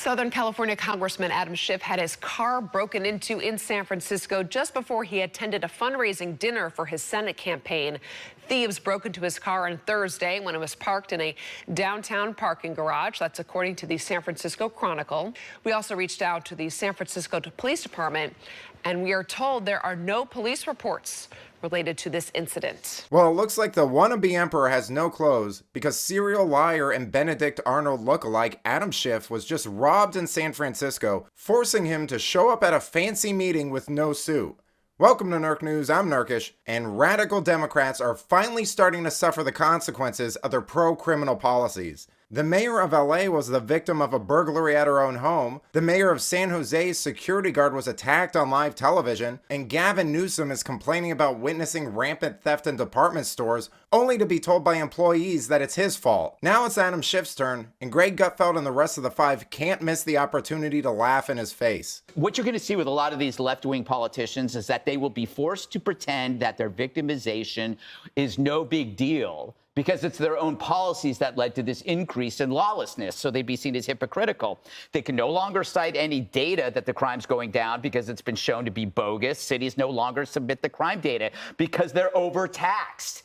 Southern California Congressman Adam Schiff had his car broken into in San Francisco just before he attended a fundraising dinner for his Senate campaign. Thieves broke into his car on Thursday when it was parked in a downtown parking garage. That's according to the San Francisco Chronicle. We also reached out to the San Francisco Police Department, and we are told there are no police reports related to this incident. Well, it looks like the wannabe emperor has no clothes because serial liar and Benedict Arnold lookalike Adam Schiff was just robbed in San Francisco, forcing him to show up at a fancy meeting with no suit. Welcome to Nerk News, I'm Nerkish, and radical Democrats are finally starting to suffer the consequences of their pro-criminal policies. The mayor of LA was the victim of a burglary at her own home. The mayor of San Jose's security guard was attacked on live television. And Gavin Newsom is complaining about witnessing rampant theft in department stores, only to be told by employees that it's his fault. Now it's Adam Schiff's turn, and Greg Gutfeld and the rest of the five can't miss the opportunity to laugh in his face. What you're going to see with a lot of these left-wing politicians is that they will be forced to pretend that their victimization is no big deal, because it's their own policies that led to this increase in lawlessness. So they'd be seen as hypocritical. They can no longer cite any data that the crime's going down because it's been shown to be bogus. Cities no longer submit the crime data because they're overtaxed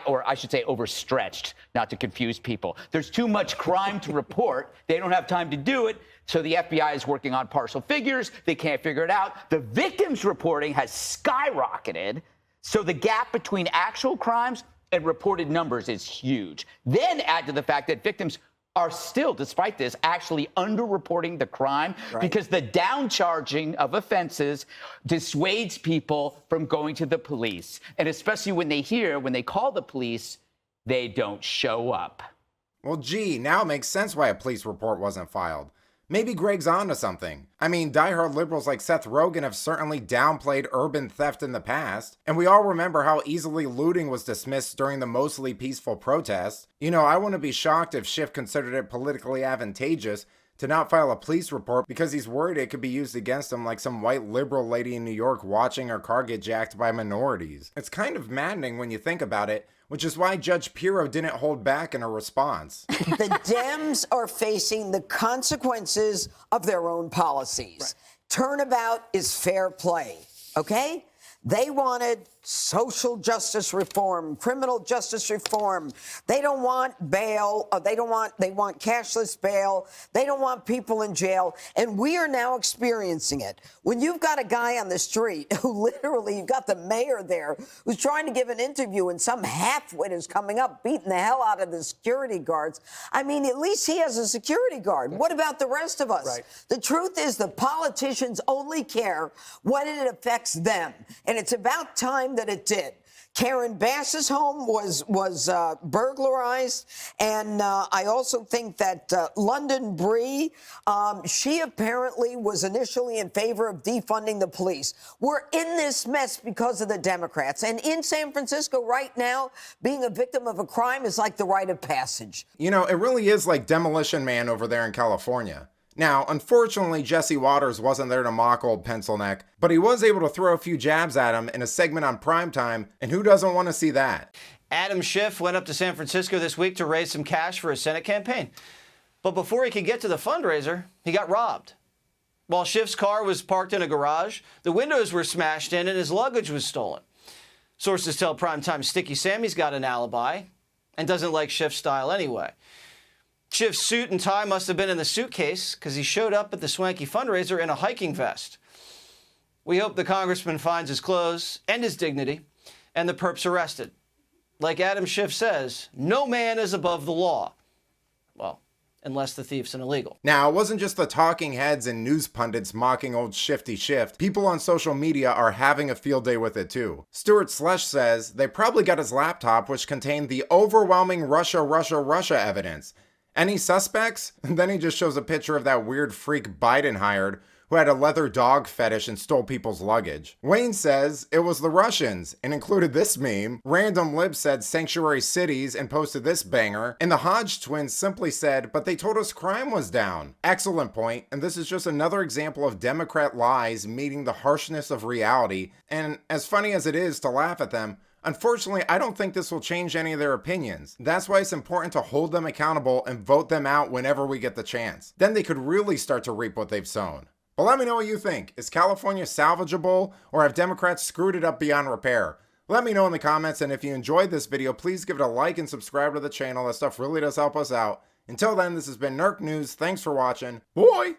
or I should say overstretched, not to confuse people. There's too much crime to report. They don't have time to do it. So the FBI is working on partial figures. They can't figure it out. The victims reporting has skyrocketed. So the gap between actual crimes and reported numbers is huge. Then add to the fact that victims are still, despite this, actually underreporting the crime because the downcharging of offenses dissuades people from going to the police. And especially when they call the police, they don't show up. Well, gee, now it makes sense why a police report wasn't filed. Maybe Greg's onto something. I mean, diehard liberals like Seth Rogen have certainly downplayed urban theft in the past, and we all remember how easily looting was dismissed during the mostly peaceful protests. You know, I wouldn't be shocked if Schiff considered it politically advantageous to not file a police report because he's worried it could be used against him like some white liberal lady in New York watching her car get jacked by minorities. It's kind of maddening when you think about it, which is why Judge Pirro didn't hold back in her response. The Dems are facing the consequences of their own policies. Right. Turnabout is fair play, okay? They wanted social justice reform, criminal justice reform. They don't want bail. They want cashless bail. They don't want people in jail. And we are now experiencing it. When you've got a guy on the street who literally, you've got the mayor there who's trying to give an interview and some halfwit is coming up beating the hell out of the security guards. I mean, at least he has a security guard. What about the rest of us? Right. The truth is the politicians only care when it affects them. And it's about time that it did. Karen Bass's home was burglarized, and I also think that London Bree, she apparently was initially in favor of defunding the police. We're in this mess because of the Democrats, and in San Francisco right now, being a victim of a crime is like the rite of passage. You know, it really is like Demolition Man over there in California. Now, unfortunately, Jesse Waters wasn't there to mock old Pencil Neck, but he was able to throw a few jabs at him in a segment on primetime, and who doesn't want to see that? Adam Schiff went up to San Francisco this week to raise some cash for his Senate campaign. But before he could get to the fundraiser, he got robbed. While Schiff's car was parked in a garage, the windows were smashed in and his luggage was stolen. Sources tell primetime Sticky Sammy's got an alibi and doesn't like Schiff's style anyway. Schiff's suit and tie must have been in the suitcase because he showed up at the swanky fundraiser in a hiking vest. We hope the congressman finds his clothes and his dignity and the perp's arrested. Like Adam Schiff says, no man is above the law. Well, unless the thief's an illegal. Now, it wasn't just the talking heads and news pundits mocking old Shifty Schiff. People on social media are having a field day with it too. Stuart Slush says they probably got his laptop, which contained the overwhelming Russia evidence. Any suspects? And then he just shows a picture of that weird freak Biden hired who had a leather dog fetish and stole people's luggage. Wayne says it was the Russians and included this meme. Random Lib said sanctuary cities and posted this banger. And the Hodge twins simply said, but they told us crime was down. Excellent point, and this is just another example of Democrat lies meeting the harshness of reality. And as funny as it is to laugh at them, Unfortunately, I don't think this will change any of their opinions. That's why it's important to hold them accountable and vote them out whenever we get the chance. Then they could really start to reap what they've sown. But let me know what you think. Is California salvageable, or have Democrats screwed it up beyond repair? Let me know in the comments, and if you enjoyed this video, please give it a like and subscribe to the channel. That stuff really does help us out. Until then, this has been Nerk News. Thanks for watching. Bye!